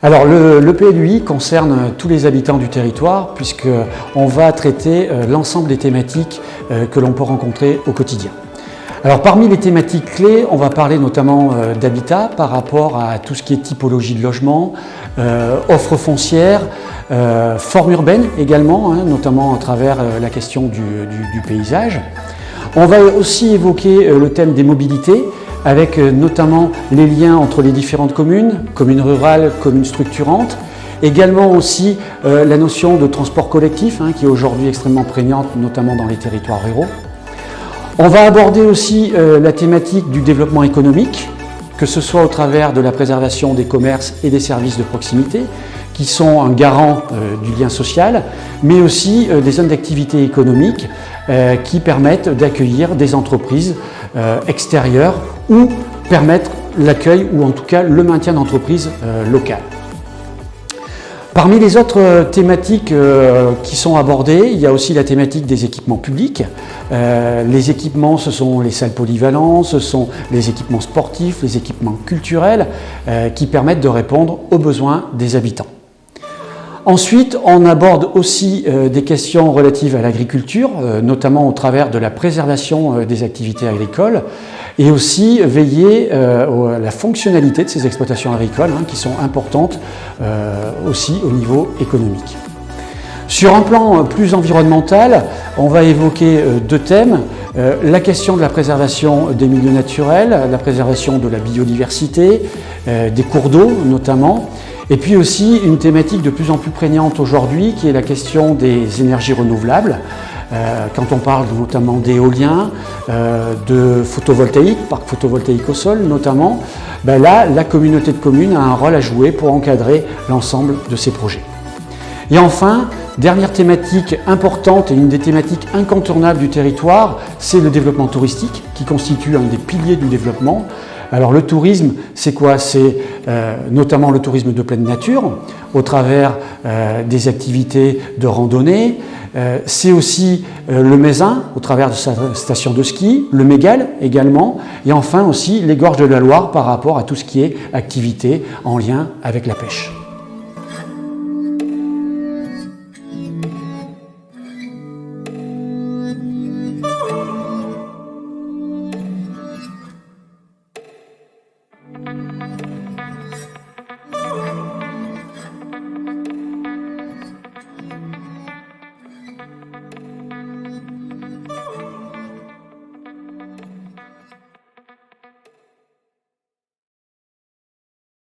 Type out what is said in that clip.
Alors le PLUI concerne tous les habitants du territoire puisqu'on va traiter l'ensemble des thématiques que l'on peut rencontrer au quotidien. Alors parmi les thématiques clés, on va parler notamment d'habitat par rapport à tout ce qui est typologie de logement, offre foncière, forme urbaine également, notamment à travers la question du paysage. On va aussi évoquer le thème des mobilités, avec notamment les liens entre les différentes communes, communes rurales, communes structurantes. Également aussi la notion de transport collectif, qui est aujourd'hui extrêmement prégnante, notamment dans les territoires ruraux. On va aborder aussi la thématique du développement économique, que ce soit au travers de la préservation des commerces et des services de proximité, qui sont un garant du lien social, mais aussi des zones d'activité économique qui permettent d'accueillir des entreprises extérieures ou permettre l'accueil ou en tout cas le maintien d'entreprises locales. Parmi les autres thématiques qui sont abordées, il y a aussi la thématique des équipements publics. Les équipements, ce sont les salles polyvalentes, ce sont les équipements sportifs, les équipements culturels qui permettent de répondre aux besoins des habitants. Ensuite, on aborde aussi des questions relatives à l'agriculture, notamment au travers de la préservation des activités agricoles, et aussi veiller à la fonctionnalité de ces exploitations agricoles, qui sont importantes aussi au niveau économique. Sur un plan plus environnemental, on va évoquer deux thèmes, la question de la préservation des milieux naturels, la préservation de la biodiversité, des cours d'eau notamment, et puis aussi une thématique de plus en plus prégnante aujourd'hui qui est la question des énergies renouvelables. Quand on parle notamment d'éolien, de photovoltaïque, parc photovoltaïque au sol notamment, là la communauté de communes a un rôle à jouer pour encadrer l'ensemble de ces projets. Et enfin, dernière thématique importante et une des thématiques incontournables du territoire, c'est le développement touristique qui constitue un des piliers du développement. Alors le tourisme, c'est quoi? C'est notamment le tourisme de pleine nature, au travers des activités de randonnée. C'est aussi le Mézin, au travers de sa station de ski, le Mégale également, et enfin aussi les gorges de la Loire par rapport à tout ce qui est activité en lien avec la pêche.